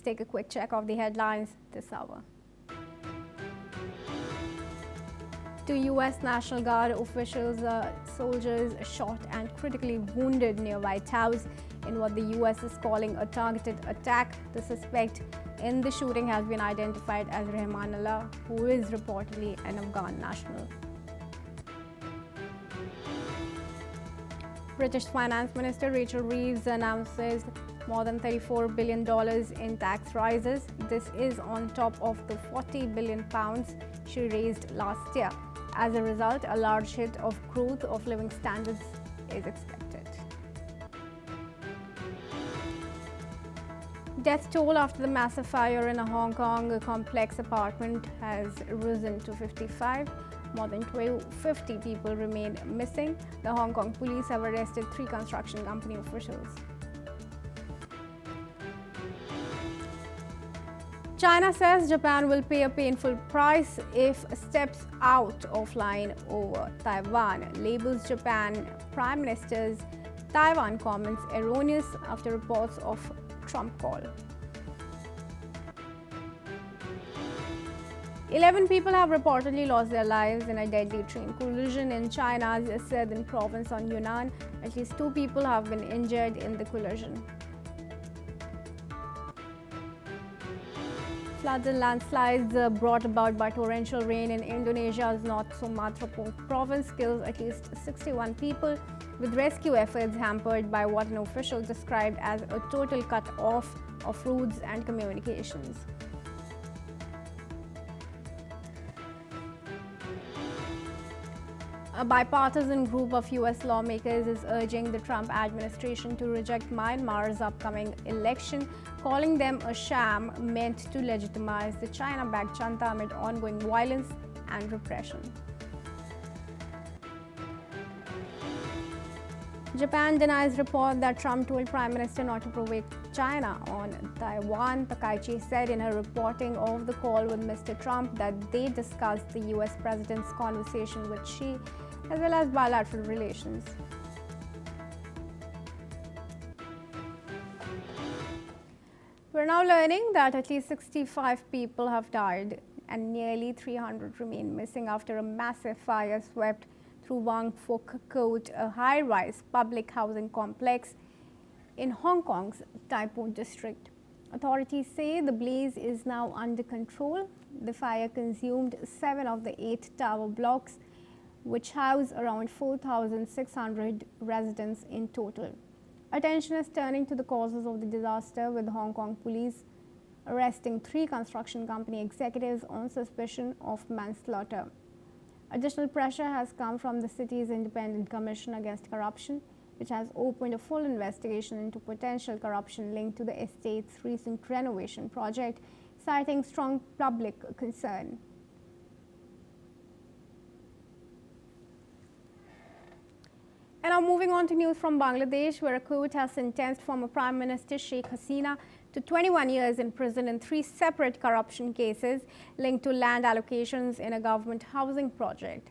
take a quick check of the headlines this hour. Two U.S. National Guard officials, soldiers shot and critically wounded near White House in what the U.S. is calling a targeted attack. The suspect in the shooting has been identified as Rahmanullah, who is reportedly an Afghan national. British Finance Minister Rachel Reeves announces more than $34 billion in tax rises. This is on top of the £40 billion she raised last year. As a result, a large hit of growth of living standards is expected. Death toll after the massive fire in a Hong Kong complex apartment has risen to 55. More than 50 people remain missing. The Hong Kong police have arrested 3 construction company officials. China says Japan will pay a painful price if steps out of line over Taiwan. Labels Japan Prime Minister's Taiwan comments erroneous after reports of Trump call. 11 people have reportedly lost their lives in a deadly train collision in China's southern province on Yunnan. At least 2 people have been injured in the collision. Floods and landslides brought about by torrential rain in Indonesia's North Sumatra province killed at least 61 people, with rescue efforts hampered by what an official described as a total cut-off of roads and communications. A bipartisan group of U.S. lawmakers is urging the Trump administration to reject Myanmar's upcoming election, calling them a sham meant to legitimize the China-backed junta amid ongoing violence and repression. Japan denies report that Trump told Prime Minister not to provoke China on Taiwan. Takaichi said in her reporting of the call with Mr. Trump that they discussed the U.S. President's conversation with Xi, as well as bilateral relations. We're now learning that at least 65 people have died and nearly 300 remain missing after a massive fire swept through Wang Court, a high-rise public housing complex in Hong Kong's Tai Po district. Authorities say the blaze is now under control. The fire consumed 7 of the 8 tower blocks, which house around 4,600 residents in total. Attention is turning to the causes of the disaster, with Hong Kong police arresting 3 construction company executives on suspicion of manslaughter. Additional pressure has come from the city's Independent Commission Against Corruption, which has opened a full investigation into potential corruption linked to the estate's recent renovation project, citing strong public concern. And now moving on to news from Bangladesh, where a court has sentenced former Prime Minister Sheikh Hasina to 21 years in prison in 3 separate corruption cases linked to land allocations in a government housing project.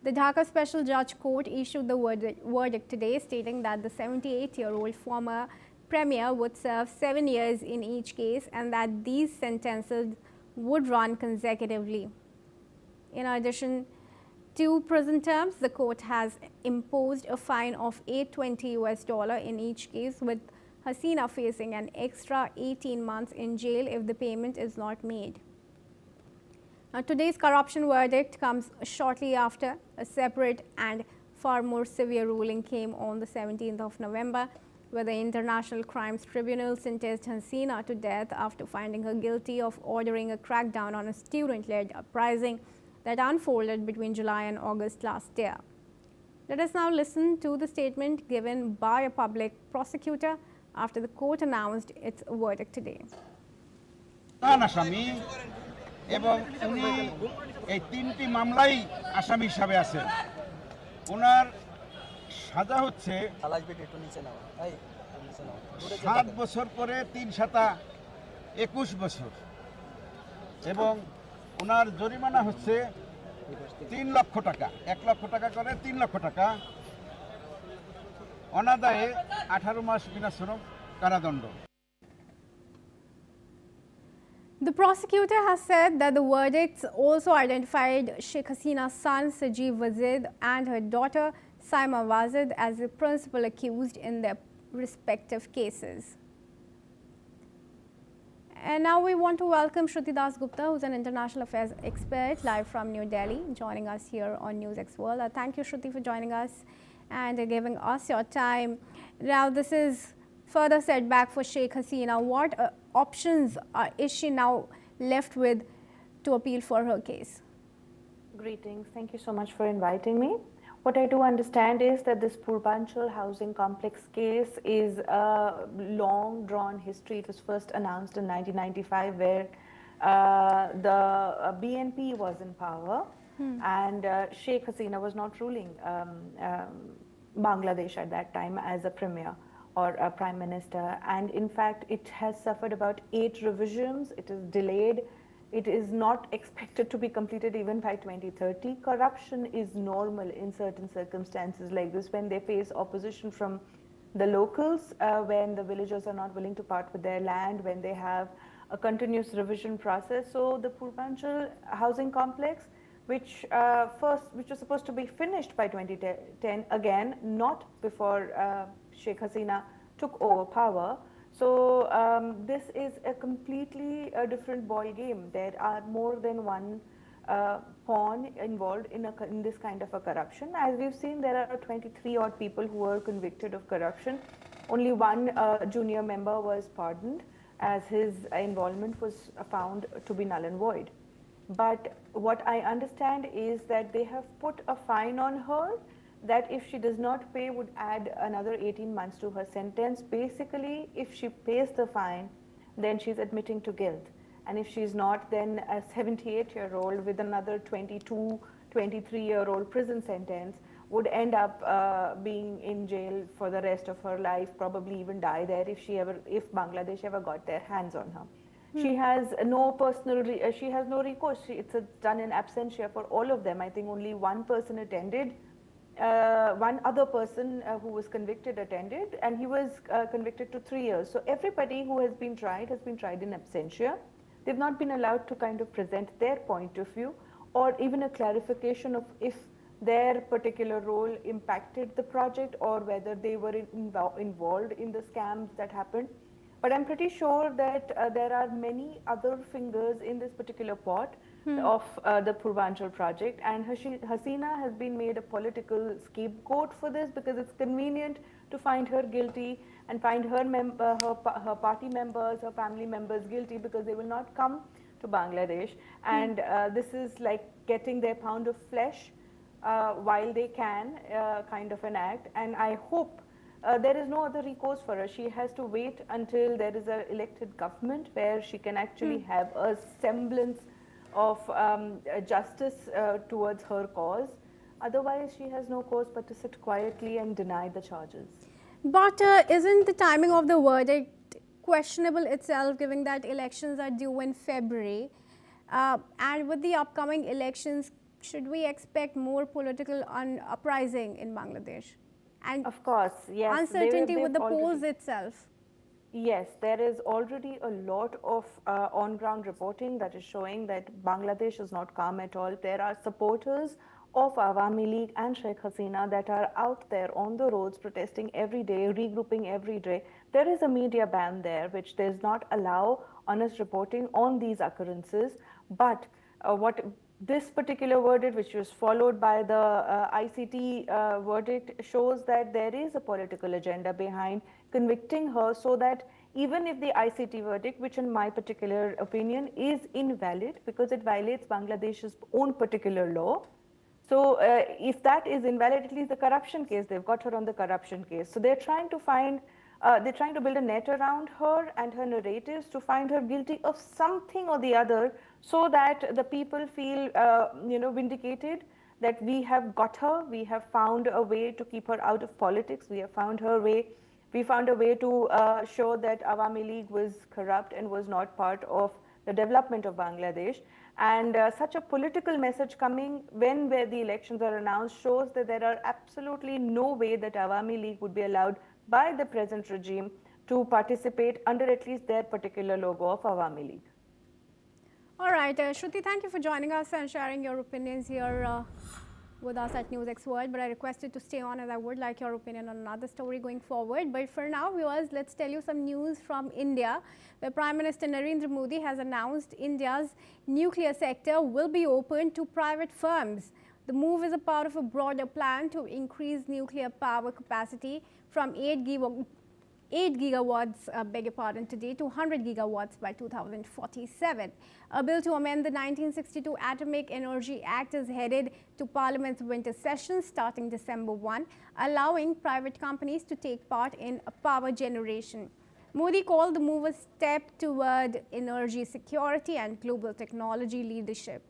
The Dhaka Special Judge Court issued the verdict today, stating that the 78-year-old former Premier would serve 7 years in each case and that these sentences would run consecutively. In addition to prison terms, the court has imposed a fine of $820 in each case, with Hasina facing an extra 18 months in jail if the payment is not made. Now, today's corruption verdict comes shortly after a separate and far more severe ruling came on the 17th of November, where the International Crimes Tribunal sentenced Hasina to death after finding her guilty of ordering a crackdown on a student-led uprising that unfolded between July and August last year. Let us now listen to the statement given by a public prosecutor after the court announced its verdict today. এবং উনি এই 3টি মামলাই আসামি হিসাবে আছেন। ওনার সাজা হচ্ছে 7 বছর পরে 3 সাতা 21 বছর এবং ওনার জরিমানা হচ্ছে 3 লক্ষ টাকা, 1 লক্ষ টাকা করে 3 লক্ষ টাকা, অনাদায়ে 18 মাস বিনা শ্রম কারাদণ্ড। The prosecutor has said that the verdicts also identified Sheikh Hasina's son Sajeev Wazid and her daughter Saima Wazid as the principal accused in their respective cases. And now we want to welcome Shruti Das Gupta, who's an international affairs expert, live from New Delhi, joining us here on NewsX World. Thank you, Shruti, for joining us and giving us your time. Now, this is further setback for Sheikh Hasina. What options is she now left with to appeal for her case? Greetings. Thank you so much for inviting me. What I do understand is that this Purbanchal housing complex case is a long drawn history. It was first announced in 1995 where the BNP was in power and Sheikh Hasina was not ruling Bangladesh at that time as a premier or a prime minister. And in fact, it has suffered about 8 revisions. It is delayed. It is not expected to be completed even by 2030. Corruption is normal in certain circumstances like this when they face opposition from the locals, when the villagers are not willing to part with their land, when they have a continuous revision process. So the Purbanchal housing complex, which was supposed to be finished by 2010, again, not before Sheikh Hasina took over power. So this is a completely different ball game. There are more than one pawn involved in this kind of a corruption. As we've seen, there are 23 odd people who were convicted of corruption. Only one junior member was pardoned as his involvement was found to be null and void. But what I understand is that they have put a fine on her that if she does not pay would add another 18 months to her sentence. Basically, if she pays the fine, then she's admitting to guilt. And if she's not, then a 78-year-old with another 22, 23-year-old prison sentence would end up being in jail for the rest of her life, probably even die there if Bangladesh ever got their hands on her. She has no she has no recourse. It's done in absentia for all of them. I think only one person attended. One other person who was convicted attended, and he was convicted to 3 years. So everybody who has been tried in absentia. They've not been allowed to kind of present their point of view or even a clarification of if their particular role impacted the project or whether they were involved in the scams that happened. But I'm pretty sure that there are many other fingers in this particular pot of the Purbanchal project, and Hasina has been made a political scapegoat for this because it's convenient to find her guilty and find her party members, her family members guilty because they will not come to Bangladesh. And this is like getting their pound of flesh while they can kind of an act. And I hope there is no other recourse for her. She has to wait until there is an elected government where she can actually have a semblance of justice towards her cause. Otherwise, she has no cause but to sit quietly and deny the charges. But isn't the timing of the verdict questionable itself, given that elections are due in February? And with the upcoming elections, should we expect more political uprising in Bangladesh? And of course, yes. Uncertainty with the polls itself. Yes, there is already a lot of on-ground reporting that is showing that Bangladesh is not calm at all. There are supporters of Awami League and Sheikh Hasina that are out there on the roads protesting every day, regrouping every day. There is a media ban there which does not allow honest reporting on these occurrences. But what this particular verdict, which was followed by the ICT verdict, shows that there is a political agenda behind convicting her, so that even if the ICT verdict, which in my particular opinion is invalid because it violates Bangladesh's own particular law. So if that is invalid, at least the corruption case, they've got her on the corruption case. So they're trying to find, they're trying to build a net around her and her narratives to find her guilty of something or the other, so that the people feel, vindicated that we have got her, we have found a way to keep her out of politics, we found a way to show that Awami League was corrupt and was not part of the development of Bangladesh. And such a political message coming where the elections are announced shows that there are absolutely no way that Awami League would be allowed by the present regime to participate under at least their particular logo of Awami League. All right, Shruti, thank you for joining us and sharing your opinions here with us at NewsX World. But I request you to stay on, as I would like your opinion on another story going forward. But for now, viewers, let's tell you some news from India, where Prime Minister Narendra Modi has announced India's nuclear sector will be open to private firms. The move is a part of a broader plan to increase nuclear power capacity from 8 gigawatts, today to 100 gigawatts by 2047. A bill to amend the 1962 Atomic Energy Act is headed to Parliament's winter session starting December 1, allowing private companies to take part in power generation. Modi called the move a step toward energy security and global technology leadership.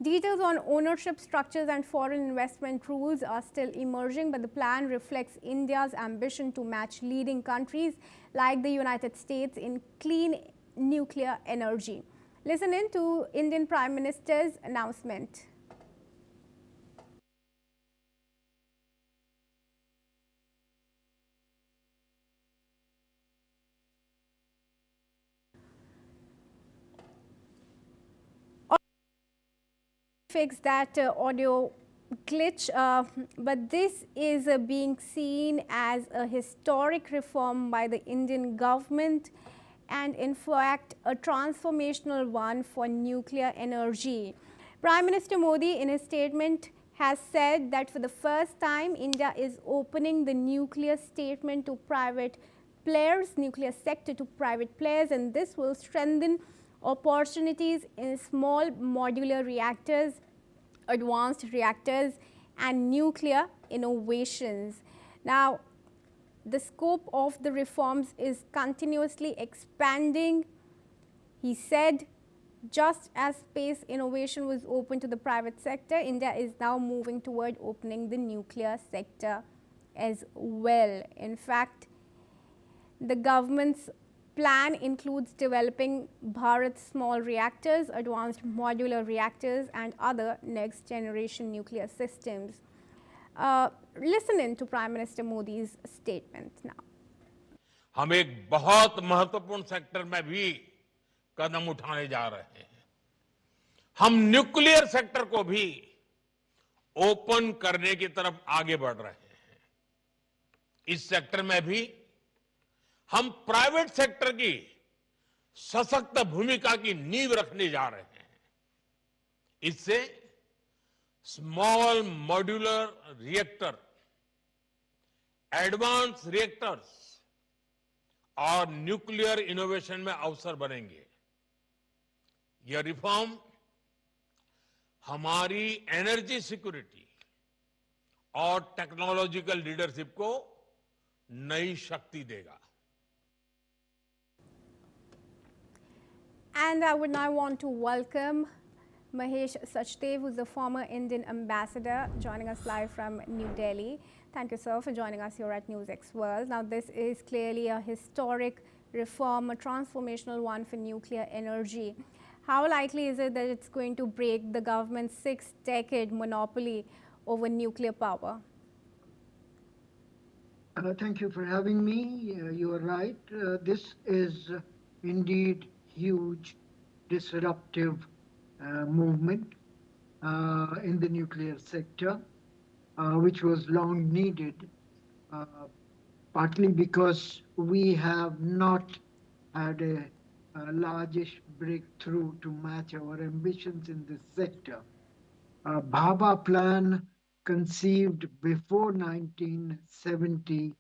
Details on ownership structures and foreign investment rules are still emerging, but the plan reflects India's ambition to match leading countries like the United States in clean nuclear energy. Listen in to Indian Prime Minister's announcement. Fix that audio glitch, but this is being seen as a historic reform by the Indian government and in fact a transformational one for nuclear energy. Prime Minister Modi in his statement has said that for the first time India is opening the nuclear statement to private players, nuclear sector to private players, and this will strengthen opportunities in small modular reactors, advanced reactors, and nuclear innovations. Now, the scope of the reforms is continuously expanding. He said, just as space innovation was open to the private sector, India is now moving toward opening the nuclear sector as well. In fact, the government's plan includes developing Bharat small reactors, advanced modular reactors, and other next generation nuclear systems. Listen in to Prime Minister Modi's statement now. हम एक बहुत महत्वपूर्ण sector में भी कदम उठाने जा रहे हैं। हम न्यूक्लियर सेक्टर को भी ओपन करने की तरफ आगे बढ़ रहे हैं। इस सेक्टर में भी हम प्राइवेट सेक्टर की सशक्त भूमिका की नींव रखने जा रहे हैं। इससे small modular reactor, advance reactors और न्यूक्लियर इनोवेशन में अवसर बनेंगे। यह रिफॉर्म हमारी एनर्जी सिक्योरिटी और टेक्नोलॉजिकल लीडरशिप को नई शक्ति देगा। And I would now want to welcome Mahesh Sachdev, who's the former Indian ambassador, joining us live from New Delhi. Thank you, sir, for joining us here at NewsX World. Now, this is clearly a historic reform, a transformational one for nuclear energy. How likely is it that it's going to break the government's 6-decade monopoly over nuclear power? Thank you for having me. You are right. This is indeed huge disruptive movement in the nuclear sector, which was long needed, partly because we have not had a largish breakthrough to match our ambitions in this sector. Bhabha plan, conceived before 1970,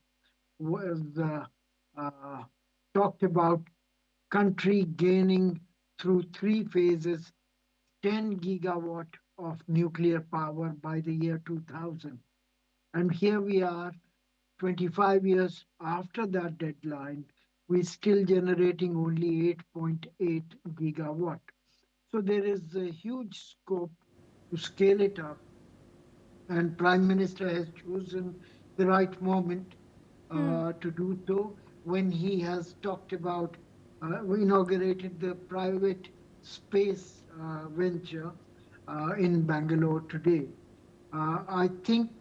was talked about country gaining through 3 phases 10 gigawatt of nuclear power by the year 2000. And here we are, 25 years after that deadline, we're still generating only 8.8 gigawatt. So there is a huge scope to scale it up. And Prime Minister has chosen the right moment to do so when he has talked about inaugurated the private space venture in Bangalore today. I think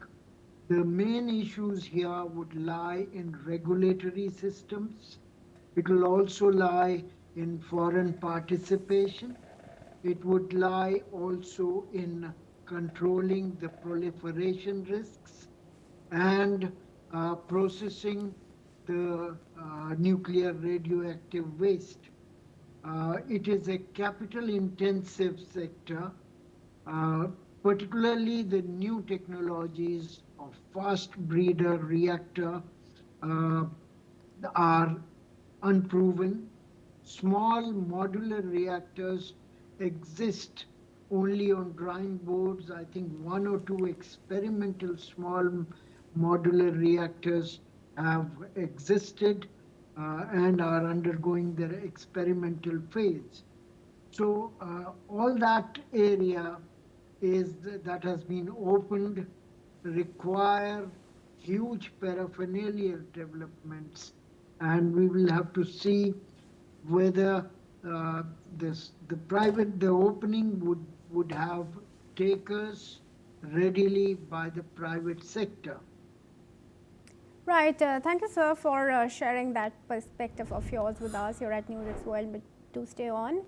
the main issues here would lie in regulatory systems. It will also lie in foreign participation. It would lie also in controlling the proliferation risks and processing the nuclear radioactive waste. It is a capital intensive sector, uh, particularly the new technologies of fast breeder reactor uh, are unproven. Small modular reactors exist only on drawing boards. I think one or two experimental small modular reactors have existed and are undergoing their experimental phase. So all that area that has been opened require huge paraphernalia developments, and we will have to see whether the opening would have takers readily by the private sector. Right. Thank you, sir, for sharing that perspective of yours with us here at NewsX World. But do stay on.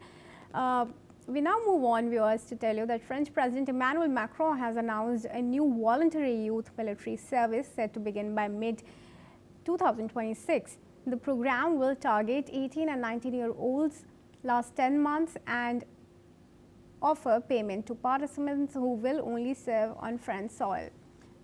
We now move on, viewers, to tell you that French President Emmanuel Macron has announced a new voluntary youth military service set to begin by mid-2026. The program will target 18 and 19-year-olds, last 10 months, and offer payment to participants who will only serve on French soil.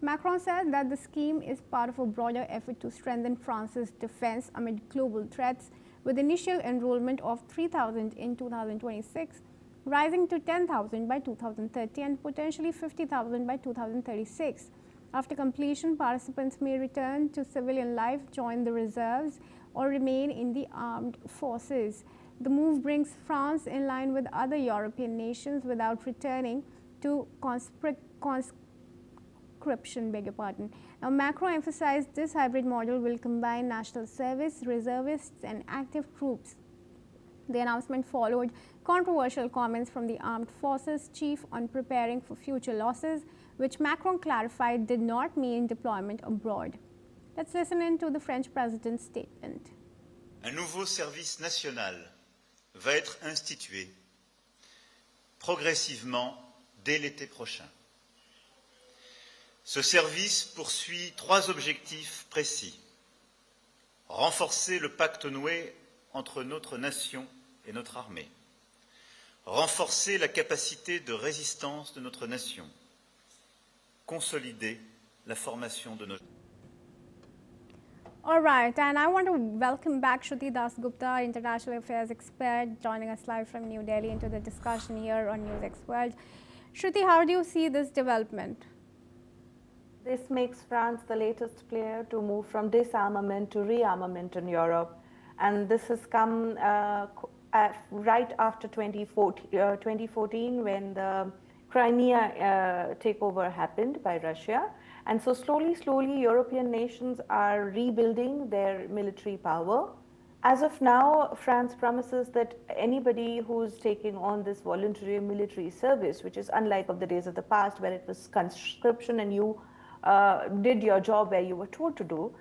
Macron said that the scheme is part of a broader effort to strengthen France's defense amid global threats, with initial enrollment of 3,000 in 2026, rising to 10,000 by 2030 and potentially 50,000 by 2036. After completion, participants may return to civilian life, join the reserves, or remain in the armed forces. The move brings France in line with other European nations without returning to conscription. Now, Macron emphasized this hybrid model will combine national service, reservists, and active troops. The announcement followed controversial comments from the armed forces chief on preparing for future losses, which Macron clarified did not mean deployment abroad. Let's listen in to the French president's statement. Un nouveau service national va être institué progressivement dès l'été prochain. Ce service poursuit 3 objectifs précis. Renforcer le pacte noué entre notre nation et notre armée. Renforcer la capacité de résistance de notre nation. Consolider la formation de notre... All right, and I want to welcome back Shruti Dasgupta, International Affairs expert, joining us live from New Delhi into the discussion here on NewsX World. Shruti, how do you see this development? This makes France the latest player to move from disarmament to rearmament in Europe. And this has come right after 2014 when the Crimea takeover happened by Russia. And so slowly, European nations are rebuilding their military power. As of now, France promises that anybody who's taking on this voluntary military service, which is unlike of the days of the past where it was conscription and you did your job where you were told to do,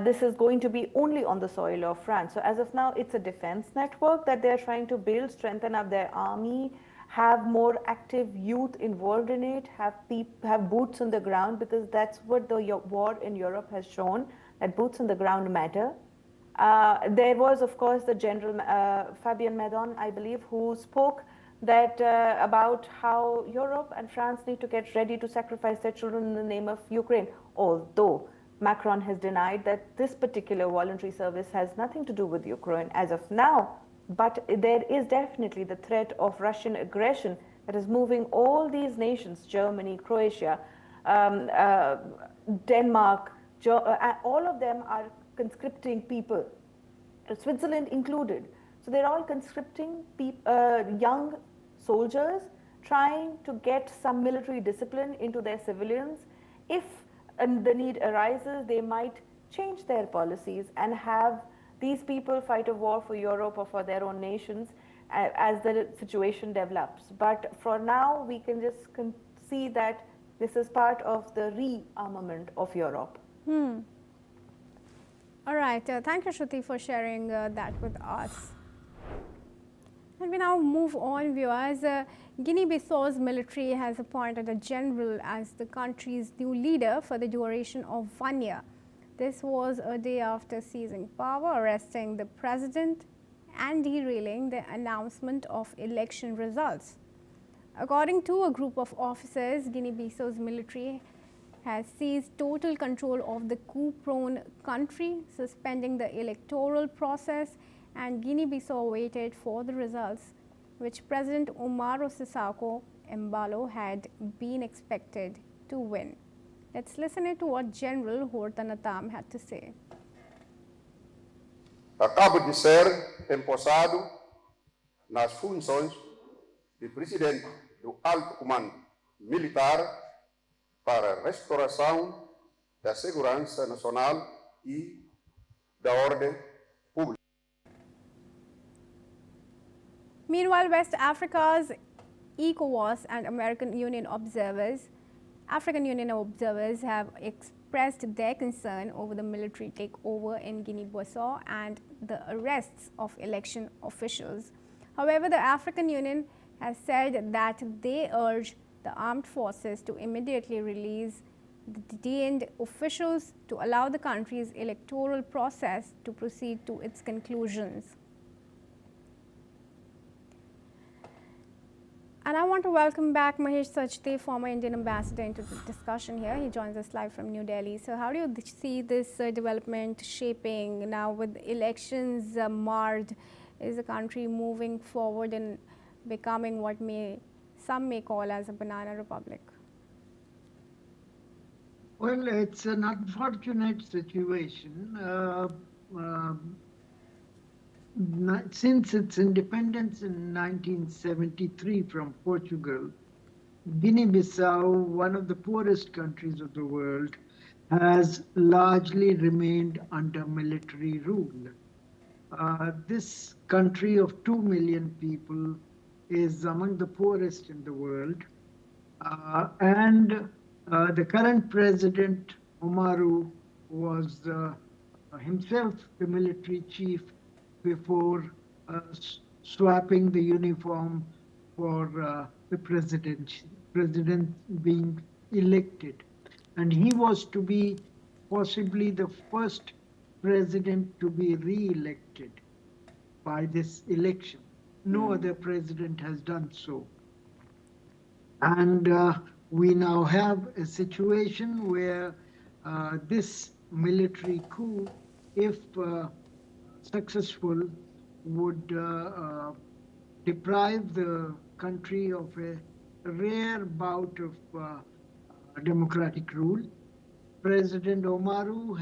this is going to be only on the soil of France. So as of now, it's a defense network that they're trying to build, strengthen up their army, have more active youth involved in it, have boots on the ground, because that's what the war in Europe has shown, that boots on the ground matter. There was, of course, the General Fabien Medon, I believe, who spoke that about how Europe and France need to get ready to sacrifice their children in the name of Ukraine, although Macron has denied that this particular voluntary service has nothing to do with Ukraine as of now. But there is definitely the threat of Russian aggression that is moving all these nations, Germany, Croatia, Denmark, all of them are conscripting people, Switzerland included. So they're all conscripting young soldiers, trying to get some military discipline into their civilians. If the need arises, they might change their policies and have these people fight a war for Europe or for their own nations as the situation develops. But for now, we can just see that this is part of the rearmament of Europe. All right. Thank you, Shruti, for sharing that with us. And we now move on, viewers. Guinea-Bissau's military has appointed a general as the country's new leader for the duration of 1 year. This was a day after seizing power, arresting the president and derailing the announcement of election results. According to a group of officers, Guinea-Bissau's military has seized total control of the coup-prone country, suspending the electoral process, and Guinea-Bissau waited for the results, which President Umaro Sissoco Embalo had been expected to win. Let's listen to what General Hortanatam had to say. Acabo de ser empossado nas funções de presidente do Alto Comando Militar para a restauração da segurança nacional e da ordem pública. Meanwhile, West Africa's ECOWAS and African Union observers have expressed their concern over the military takeover in Guinea-Bissau and the arrests of election officials. However, the African Union has said that they urge the armed forces to immediately release the detained officials to allow the country's electoral process to proceed to its conclusions. And I want to welcome back Mahesh Sachdev, former Indian ambassador, into the discussion here. He joins us live from New Delhi. So how do you see this development shaping now with elections marred? Is the country moving forward and becoming what some may call as a banana republic? Well, it's an unfortunate situation. Since its independence in 1973 from Portugal, Guinea-Bissau, one of the poorest countries of the world, has largely remained under military rule. This country of 2 million people is among the poorest in the world. And the current president, Umaru, was himself the military chief before swapping the uniform for the president being elected. And he was to be possibly the first president to be re-elected by this election. No other president has done so. And we now have a situation where this military coup, if successful, would deprive the country of a rare bout of democratic rule. President Umaru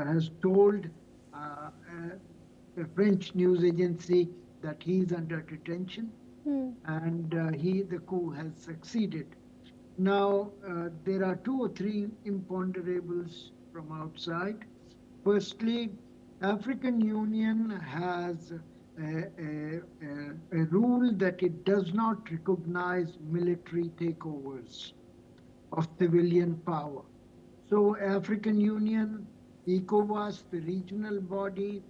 has told a French news agency that he's under detention, and the coup has succeeded. Now, there are 2 or 3 imponderables from outside. Firstly, African Union has a rule that it does not recognize military takeovers of civilian power. So African Union, ECOWAS, the regional body,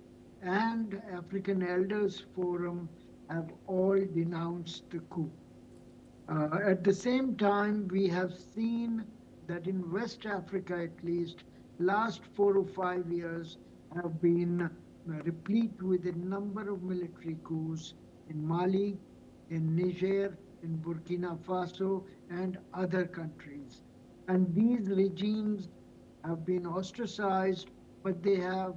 and African Elders Forum have all denounced the coup. At the same time, we have seen that in West Africa, at least, last 4 or 5 years have been replete with a number of military coups in Mali, in Niger, in Burkina Faso, and other countries. And these regimes have been ostracized, but they have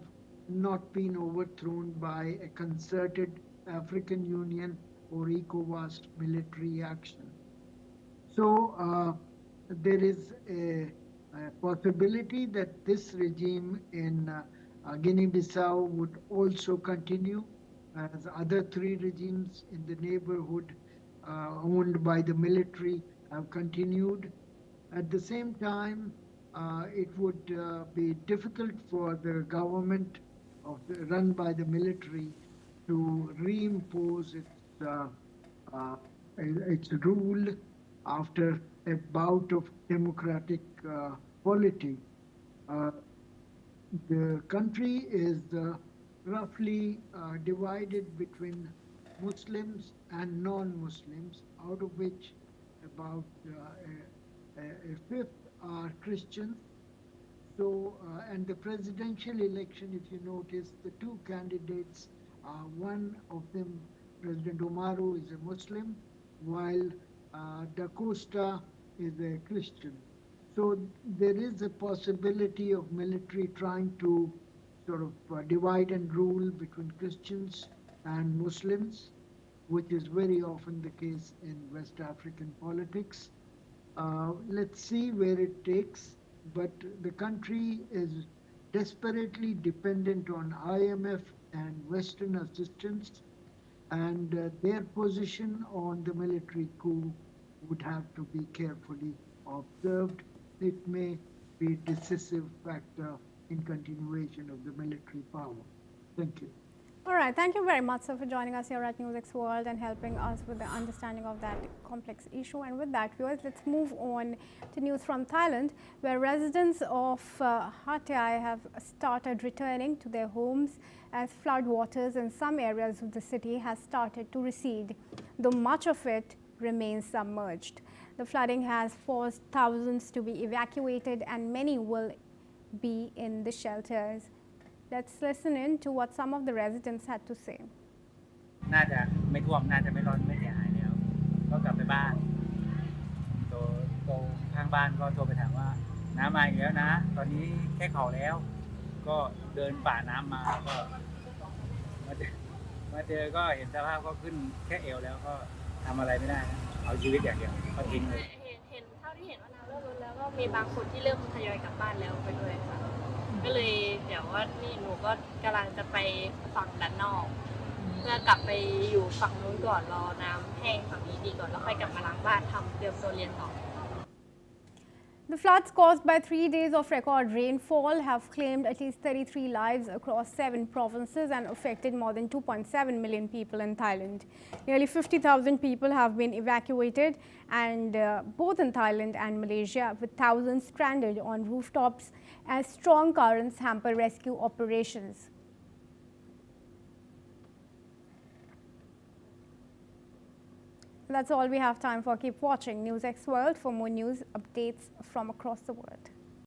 not been overthrown by a concerted African Union or ECOWAS military action. So there is a possibility that this regime in Guinea-Bissau would also continue, as other 3 regimes in the neighborhood owned by the military have continued. At the same time, it would be difficult for the government run by the military to reimpose its rule after a bout of democratic polity. The country is roughly divided between Muslims and non-Muslims, out of which about a fifth are Christians. So, and the presidential election, if you notice, the two candidates, one of them, President Umaru, is a Muslim, while Da Costa is a Christian. So there is a possibility of military trying to sort of divide and rule between Christians and Muslims, which is very often the case in West African politics. Let's see where it takes, but the country is desperately dependent on IMF and Western assistance, and their position on the military coup would have to be carefully observed. It may be a decisive factor in continuation of the military power. Thank you. All right, thank you very much, sir, for joining us here at NewsX World and helping us with the understanding of that complex issue. And with that, viewers, let's move on to news from Thailand, where residents of Hatai have started returning to their homes as flood waters in some areas of the city has started to recede, though much of it remains submerged. The flooding has forced thousands to be evacuated and many will be in the shelters. Let's listen in to what some of the residents had to say. น่าจะไม่ท่วมน่าจะไม่ร้อนไม่เสียหายแล้วก็กลับไปบ้านโตข้างบ้านก็โทรไปถามว่าน้ำมาอีกแล้วนะตอนนี้แค่เข่าแล้วก็เดินฝ่าน้ำมาก็มาเจอก็เห็นสภาพก็ขึ้นแค่เอวแล้วก็ทำอะไรไม่ได้นะเอาชีวิตอย่างเดียวก็ทิ้งเลยเห็นเท่าที่เห็นว่าน้ำเริ่มลดแล้วก็มีบางคนที่เริ่มทยอยกลับบ้านแล้วไปด้วยค่ะก็เลยเดี๋ยวว่านี่หนูก็กำลังจะไปฝั่งด้านนอกเพื่อกลับไปอยู่ฝั่งนู้นก่อนรอน้ำแห้งฝั่งนี้ดีก่อนแล้วค่อยกลับมาล้างบ้านทำเตรียมตัวเรียนต่อ The floods caused by 3 days of record rainfall have claimed at least 33 lives across 7 provinces and affected more than 2.7 million people in Thailand. Nearly 50,000 people have been evacuated, and both in Thailand and Malaysia, with thousands stranded on rooftops as strong currents hamper rescue operations. That's all we have time for. Keep watching NewsX World for more news updates from across the world.